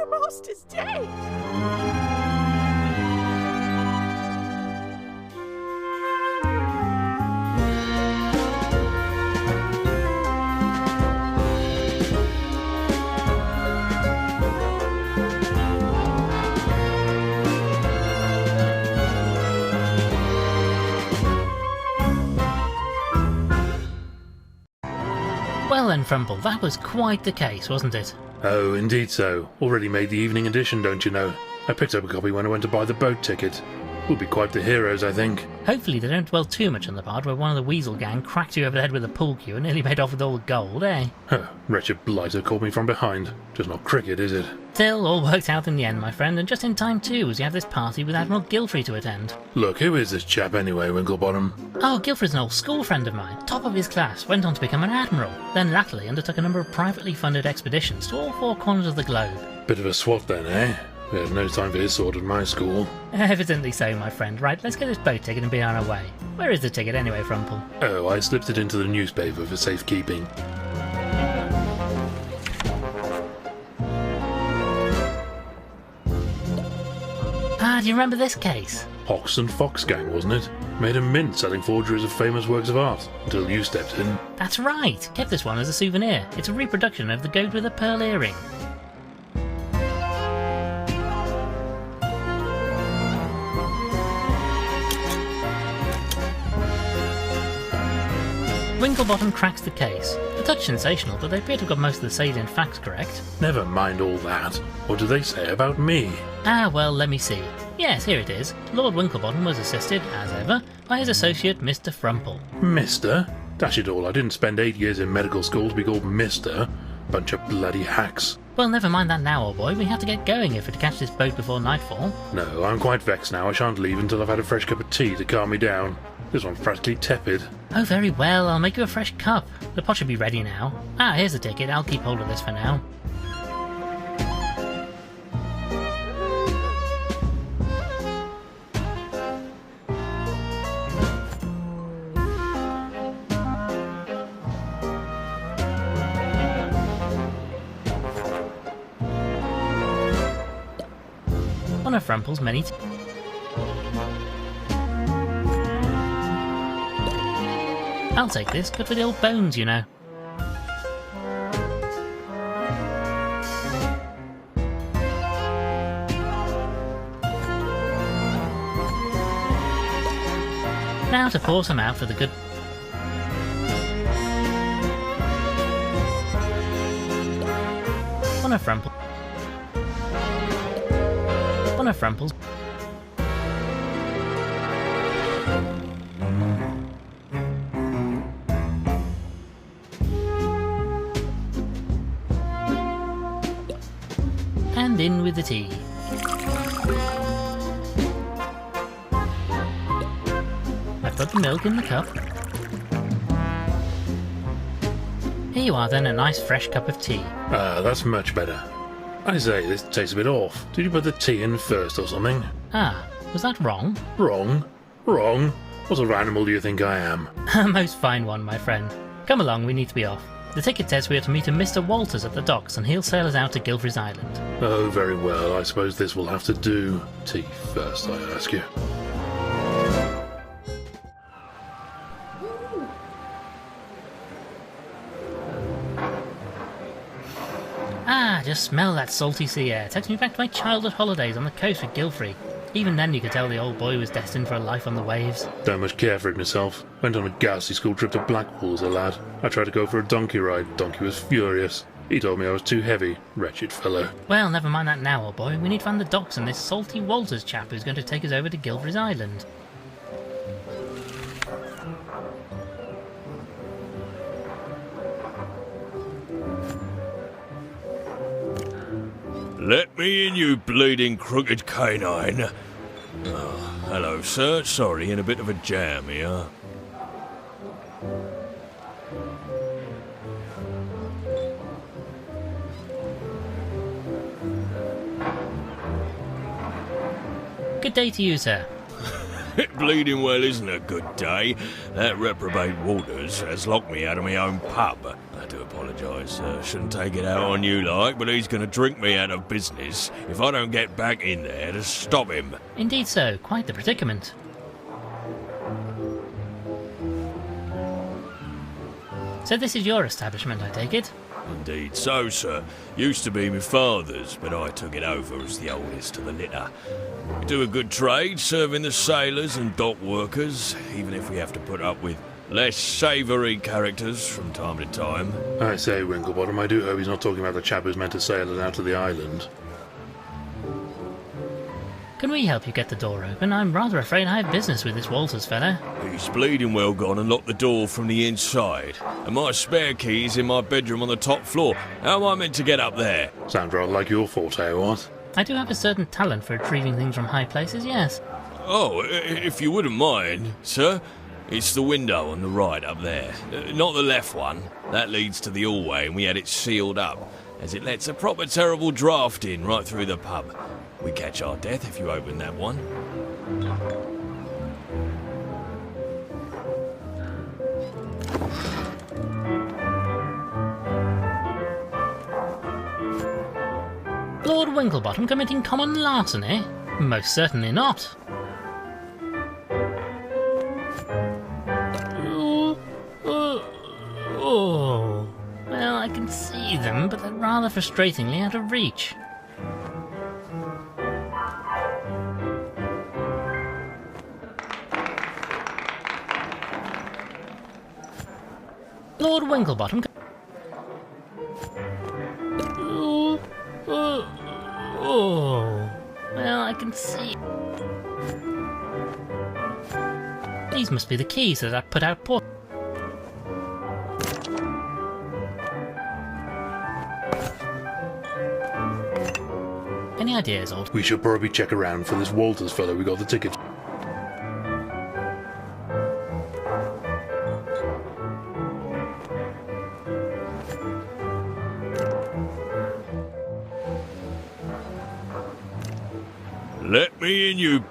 master's dead! Well then, Frumple, that was quite the case, wasn't it? Oh, indeed so. Already made the evening edition, don't you know? I picked up a copy when I went to buy the boat ticket. We'll be quite the heroes, I think. Hopefully they don't dwell too much on the part where one of the Weasel gang cracked you over the head with a pool cue and nearly made off with all the gold, eh? Huh, wretched blighter caught me from behind. Just not cricket, is it? Still, all worked out in the end, my friend, and just in time too, as you have this party with Admiral Gilfrey to attend. Look, who is this chap anyway, Winklebottom? Oh, Gilfrey's an old school friend of mine, top of his class, went on to become an admiral, then latterly undertook a number of privately funded expeditions to all four corners of the globe. Bit of a swot then, eh? We had no time for his sort at my school. Evidently so, my friend. Right, let's get this boat ticket and be on our way. Where is the ticket anyway, Frumple? Oh, I slipped it into the newspaper for safekeeping. Ah, do you remember this case? Hox and Fox gang, wasn't it? Made a mint selling forgeries of famous works of art, until you stepped in. That's right. Kept this one as a souvenir. It's a reproduction of the goat with a pearl earring. Winklebottom cracks the case. A touch sensational, but they appear to have got most of the salient facts correct. Never mind all that. What do they say about me? Ah, well, let me see. Yes, here it is. Lord Winklebottom was assisted, as ever, by his associate, Mr. Frumple. Mister? Dash it all, I didn't spend 8 years in medical school to be called Mister. Bunch of bloody hacks. Well, never mind that now, old boy. We have to get going if we're to catch this boat before nightfall. No, I'm quite vexed now. I shan't leave until I've had a fresh cup of tea to calm me down. This one's practically tepid. Oh, very well. I'll make you a fresh cup. The pot should be ready now. Ah, here's the ticket. I'll keep hold of this for now. One of Frumple's many I'll take this, good for the old bones, you know. Now to pour some out for the good... One of Frumple's... And in with the tea. I've put the milk in the cup. Here you are then, a nice fresh cup of tea. Ah, that's much better. I say, this tastes a bit off. Did you put the tea in first or something? Ah, was that wrong? Wrong? Wrong? What sort of animal do you think I am? A most fine one, my friend. Come along, we need to be off. The ticket says we are to meet a Mr. Walters at the docks, and he'll sail us out to Gilfrey's Island. Oh, very well. I suppose this will have to do. Tea first, I ask you. Ah, just smell that salty sea air. Takes me back to my childhood holidays on the coast with Gilfrey. Even then you could tell the old boy was destined for a life on the waves. Don't much care for it myself. Went on a ghastly school trip to Blackpool as a lad. I tried to go for a donkey ride. Donkey was furious. He told me I was too heavy. Wretched fellow. Well, never mind that now, old boy. We need to find the docks and this salty Walters chap who's going to take us over to Gilfrey's Island. Let me in, you bleeding crooked canine. Oh, hello, sir. Sorry, in a bit of a jam here. Good day to you, sir. Bleeding well isn't a good day. That reprobate Walters has locked me out of my own pub. do apologise, sir. Shouldn't take it out on you like, but he's going to drink me out of business if I don't get back in there to stop him. Indeed so, quite the predicament. So this is your establishment, I take it? Indeed so, sir. Used to be my father's, but I took it over as the oldest of the litter. We do a good trade, serving the sailors and dock workers, even if we have to put up with less savoury characters from time to time. I say, Winklebottom, I do hope he's not talking about the chap who's meant to sail us out to the island. Can we help you get the door open? I'm rather afraid I have business with this Walters fellow. He's bleeding well gone and locked the door from the inside. And my spare key is in my bedroom on the top floor. How am I meant to get up there? Sounds rather like your forte, what? I do have a certain talent for retrieving things from high places, yes. Oh, if you wouldn't mind, sir. It's the window on the right up there. Not the left one. That leads to the hallway and we had it sealed up, as it lets a proper terrible draught in right through the pub. We catch our death if you open that one. Lord Winklebottom committing common larceny? Most certainly not. Oh. Well, I can see them, but they're rather frustratingly out of reach. Lord Winklebottom. Well, I can see. These must be the keys that I put out port. Any ideas, old? We should probably check around for this Walters fellow we got the tickets. Let me in, you...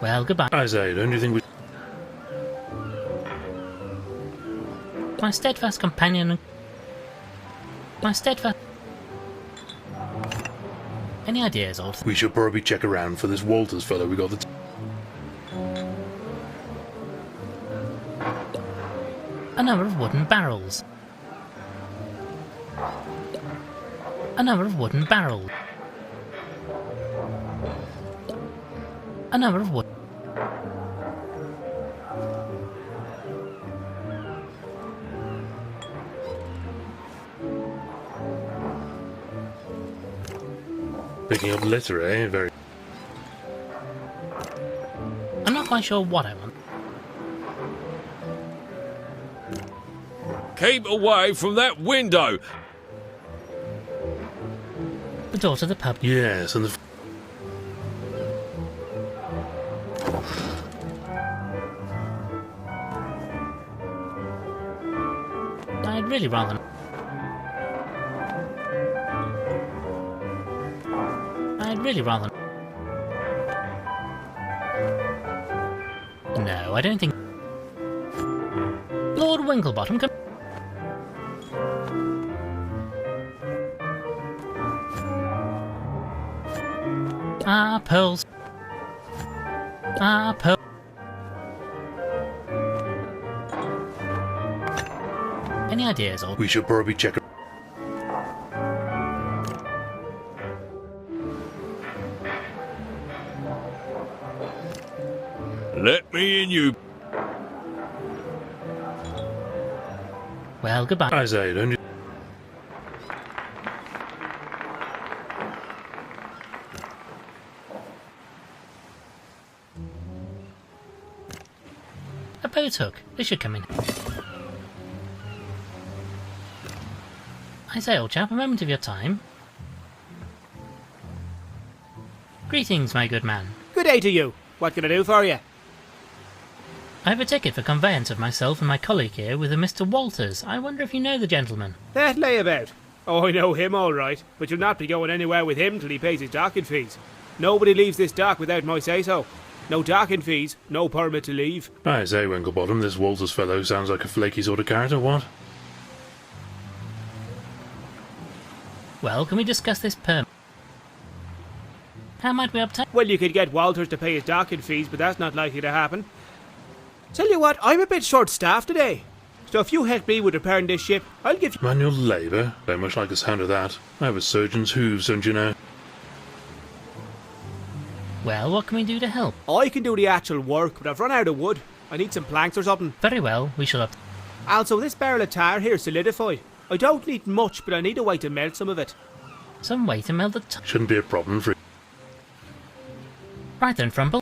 Well, goodbye. I say, don't you think we... My steadfast companion... My steadfast... Any ideas, old? We should probably check around for this Walters fellow we got the... A number of wooden barrels. A number of wooden barrels. A number of wood. Picking up litter, eh? Very... I'm not quite sure what I want. Keep away from that window! The door to the pub. Yes, and the... I'd really rather... No, I don't think... Lord Winklebottom, come... Ah, pearls. Ah, pearls. Any ideas, old? We should probably check... Let me in, you... Well, goodbye. I say, don't you... A boat hook. This should come in. I say, old chap, a moment of your time. Greetings, my good man. Good day to you. What can I do for you? I have a ticket for conveyance of myself and my colleague here with a Mr. Walters. I wonder if you know the gentleman. That layabout. Oh, I know him all right, but you'll not be going anywhere with him till he pays his docking fees. Nobody leaves this dock without my say-so. No docking fees, no permit to leave. I say, Winklebottom, this Walters fellow sounds like a flaky sort of character, what? Well, can we discuss this permit? How might we obtain... Well, you could get Walters to pay his docking fees, but that's not likely to happen. Tell you what, I'm a bit short-staffed today. So if you help me with repairing this ship, I'll give you... Manual labour? Don't much like the sound of that. I have a surgeon's hooves, don't you know? Well, what can we do to help? I can do the actual work, but I've run out of wood. I need some planks or something. Very well, we shall... Also, this barrel of tar here is solidified. I don't need much, but I need a way to melt some of it. Some way to melt the... Shouldn't be a problem for... Right then, Frumple.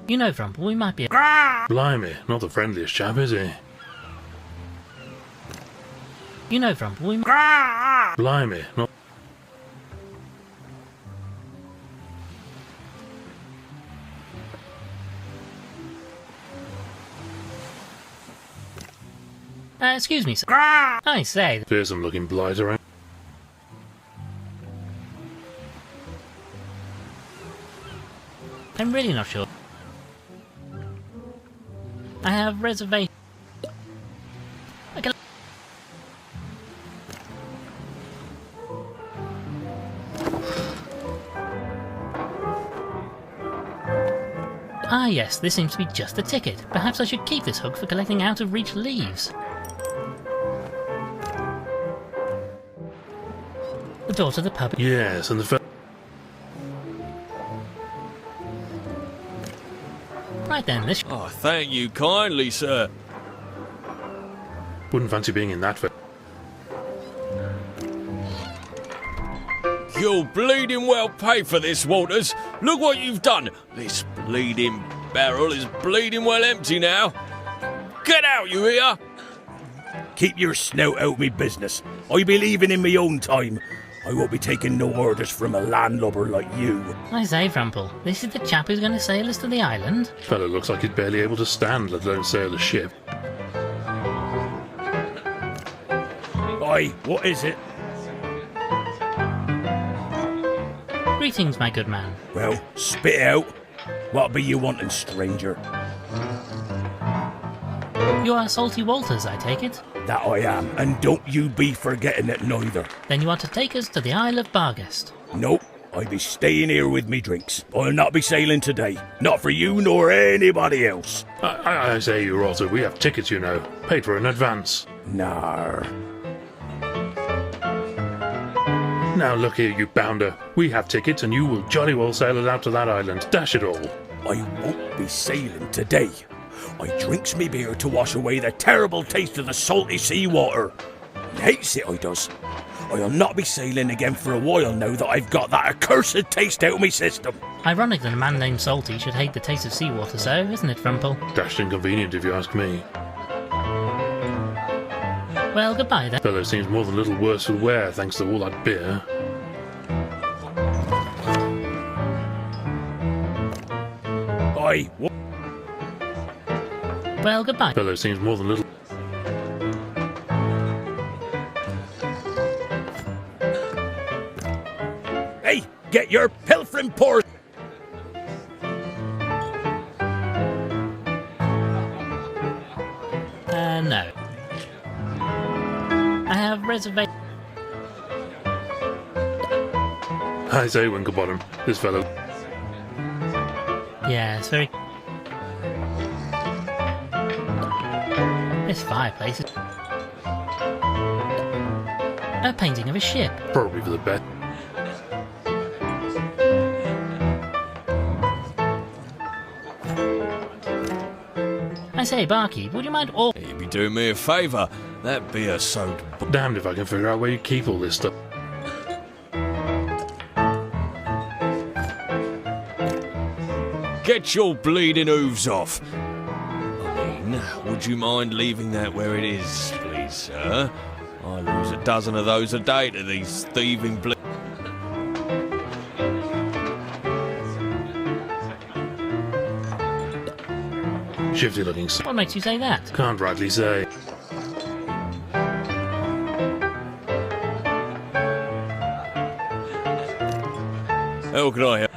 You know, Frumple, we might be... Blimey, not the friendliest chap, is he? You know, Frumple, we might... Blimey, not... excuse me, sir. I say... Fearsome looking blight around. I'm really not sure. I have reservation. Ah yes, this seems to be just the ticket. Perhaps I should keep this hook for collecting out-of-reach leaves. The door to the pub. Yes, and the Right then, this... Oh, thank you kindly, sir. Wouldn't fancy being in that for... You'll bleeding well pay for this, Walters. Look what you've done. This bleeding barrel is bleeding well empty now. Get out, you hear? Keep your snout out me business. I be leaving in me own time. I won't be taking no orders from a landlubber like you. I say, Frumple, this is the chap who's going to sail us to the island? Fellow looks like he's barely able to stand, let alone sail a ship. Aye, what is it? Greetings, my good man. Well, spit it out. What be you wanting, stranger? You are Salty Walters, I take it? That I am, and don't you be forgetting it neither. Then you want to take us to the Isle of Barghest? Nope, I be staying here with me drinks. I'll not be sailing today. Not for you nor anybody else. I say, you rotter, we have tickets, you know. Paid for in advance. Nar. Now look here, you bounder. We have tickets and you will jolly well sail us out to that island. Dash it all. I won't be sailing today. I drinks me beer to wash away the terrible taste of the salty seawater. Hates it, I does. I'll not be sailing again for a while now that I've got that accursed taste out of me system. Ironic that a man named Salty should hate the taste of seawater so, isn't it, Frumple? Dashed inconvenient if you ask me. Well, goodbye then. Fellow seems more than a little worse for wear thanks to all that beer. Aye, what? Well, goodbye. Fellow seems more than a little... Hey, get your pilfering paws. No. I have reservation. I say, Winklebottom, this fellow... Yeah, it's very... This fireplace is... A painting of a ship. Probably for the best. I say, barkeep, would you mind all... You'd be doing me a favour. That beer so... Damned if I can figure out where you keep all this stuff. Get your bleeding hooves off. I mean, would you mind leaving that where it is, please, sir? I lose a dozen of those a day to these thieving Shifty looking... What makes you say that? Can't rightly say. How can I help?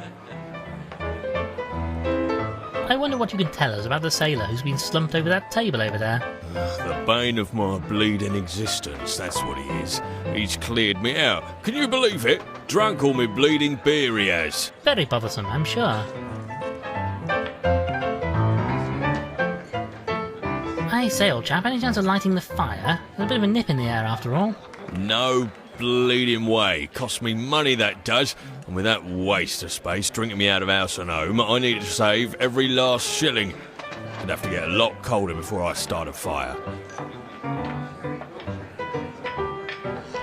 I wonder what you can tell us about the sailor who's been slumped over that table over there. The bane of my bleeding existence, that's what he is. He's cleared me out. Can you believe it? Drunk all me bleeding beer he has. Very bothersome, I'm sure. I say, old chap, any chance of lighting the fire? There's a bit of a nip in the air after all. No bleeding way. Cost me money, that does. And with that waste of space drinking me out of house and home, I need to save every last shilling. I'd have to get a lot colder before I start a fire.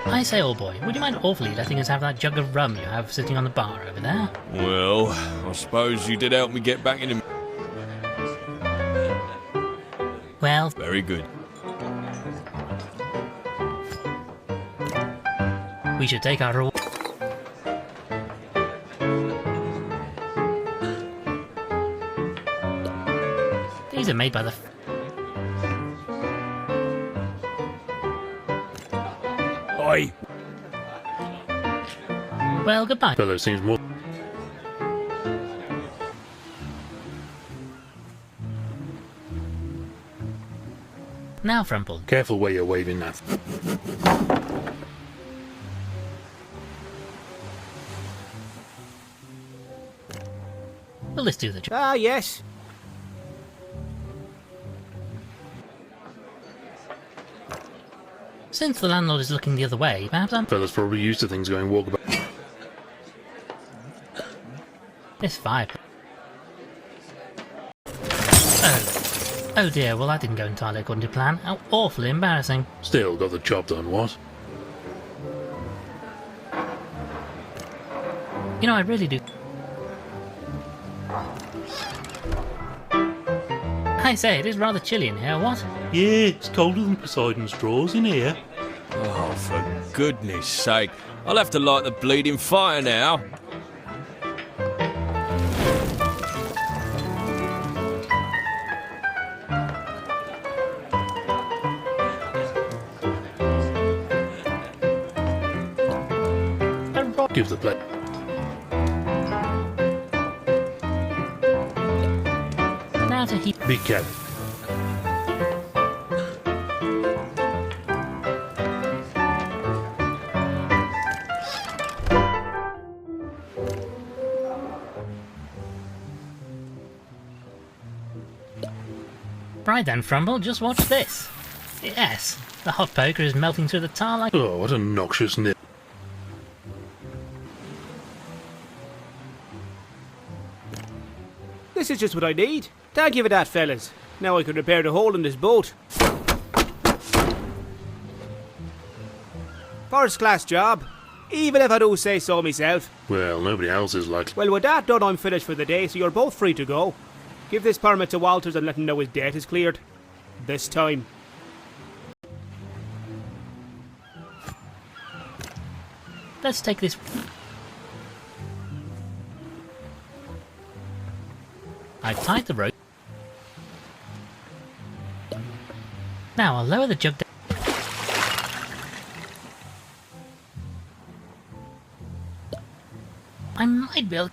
I say, old boy, would you mind awfully letting us have that jug of rum you have sitting on the bar over there? Well, I suppose you did help me get back into... Well, Very good. we should take our reward. These are made by the... Oi, Well, goodbye. Fellow seems more. Now, Frumple. Careful where you're waving that. Will this do the job? Ah, yes. Since the landlord is looking the other way, perhaps I'm... Fella's probably used to things going walkabout. This fire... Oh dear, well that didn't go entirely according to plan. How awfully embarrassing. Still got the job done, what? You know, I really do... I say, it is rather chilly in here, what? Yeah, it's colder than Poseidon's drawers in here. Oh, for goodness sake. I'll have to light the bleeding fire now. Give the plate. Now to heat... Be careful. Right then, Frumble, just watch this. Yes, the hot poker is melting through the tar like... Oh, what a noxious nip. This is just what I need. Thank you for that, fellas. Now I can repair the hole in this boat. First class job. Even if I do say so myself. Well, nobody else is likely. Well, with that done, I'm finished for the day, so you're both free to go. Give this permit to Walters and let him know his debt is cleared. This time. Let's take this... I've tied the rope. Now I'll lower the jug down. I might be able...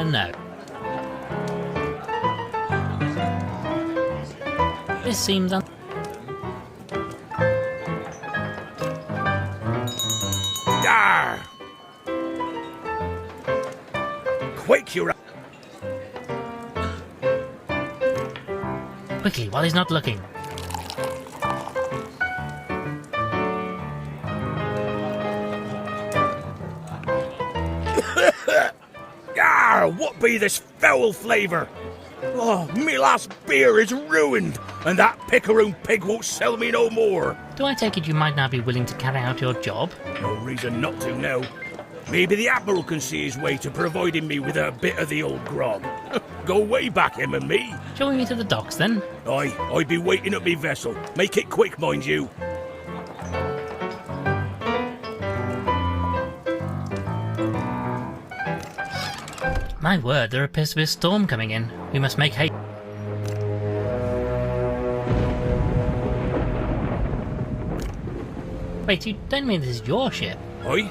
no. This seems Yar! Quick, you Quickly, while he's not looking. Yar! What be this foul flavour? Oh, me last beer is ruined, and that picaroon pig won't sell me no more. Do I take it you might now be willing to carry out your job? No reason not to now. Maybe the Admiral can see his way to providing me with a bit of the old grog. Go way back, him and me. Shall we meet at the docks then? Aye, I'd be waiting at me vessel. Make it quick, mind you. My word, there appears to be a storm coming in. We must make haste. Wait, you don't mean this is your ship? Aye,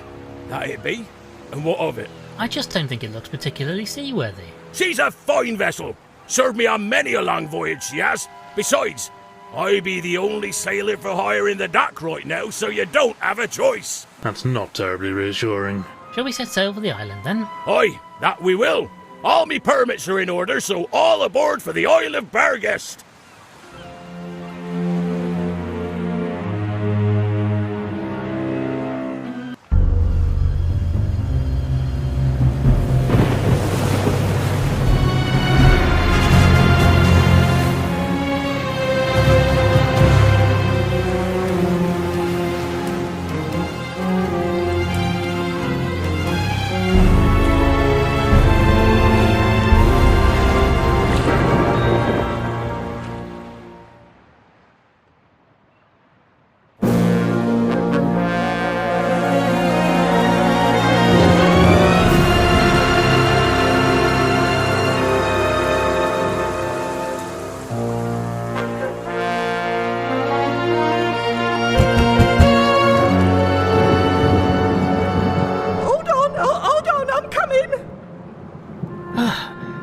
that it be. And what of it? I just don't think it looks particularly seaworthy. She's a fine vessel. Served me on many a long voyage, she has. Besides, I be the only sailor for hire in the dock right now, so you don't have a choice. That's not terribly reassuring. Shall we set sail for the island then? Aye, that we will. All me permits are in order, so all aboard for the Isle of Barghest.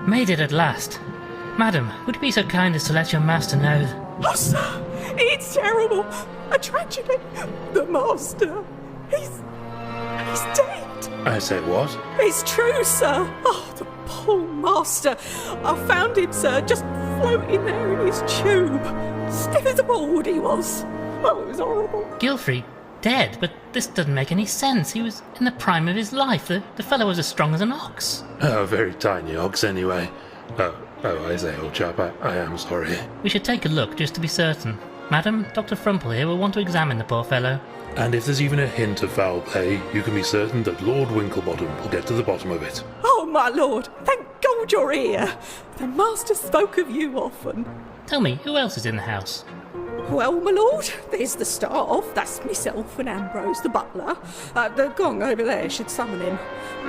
Made it at last. Madam, would you be so kind as to let your master know? Oh, sir, it's terrible. A tragedy. The master, he's dead. I say what? It's true, sir. Oh, the poor master. I found him, sir, just floating there in his tube. Stiff as a board he was. Oh, it was horrible. Gilfrey, dead? But this doesn't make any sense. He was in the prime of his life. The fellow was as strong as an ox. Oh, very tiny ox anyway. Oh, I say, old chap, I am sorry. We should take a look just to be certain. Madam, Dr. Frumple here will want to examine the poor fellow. And if there's even a hint of foul play, you can be certain that Lord Winklebottom will get to the bottom of it. Oh, my lord, thank God you're here. The master spoke of you often. Tell me, who else is in the house? Well, my lord, there's the staff. That's myself and Ambrose, the butler. The gong over there should summon him.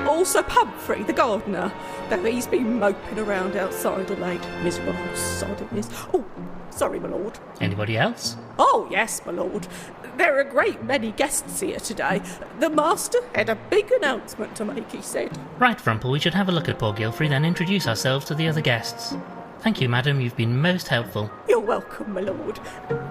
Also Pubfrey, the gardener, though he's been moping around outside of late. Miserable sod it is. Oh, sorry, my lord. Anybody else? Oh, yes, my lord. There are a great many guests here today. The master had a big announcement to make, he said. Right, Frumple, we should have a look at poor Gilfrey, then introduce ourselves to the other guests. Thank you, madam, you've been most helpful. You're welcome, my lord.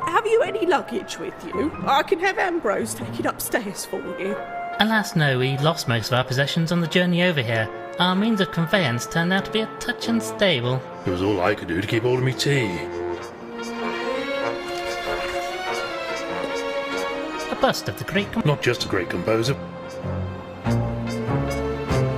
Have you any luggage with you? I can have Ambrose take it upstairs for you. Alas, no, we lost most of our possessions on the journey over here. Our means of conveyance turned out to be a touch unstable. It was all I could do to keep hold of me tea. A bust of the great... Not just a great composer,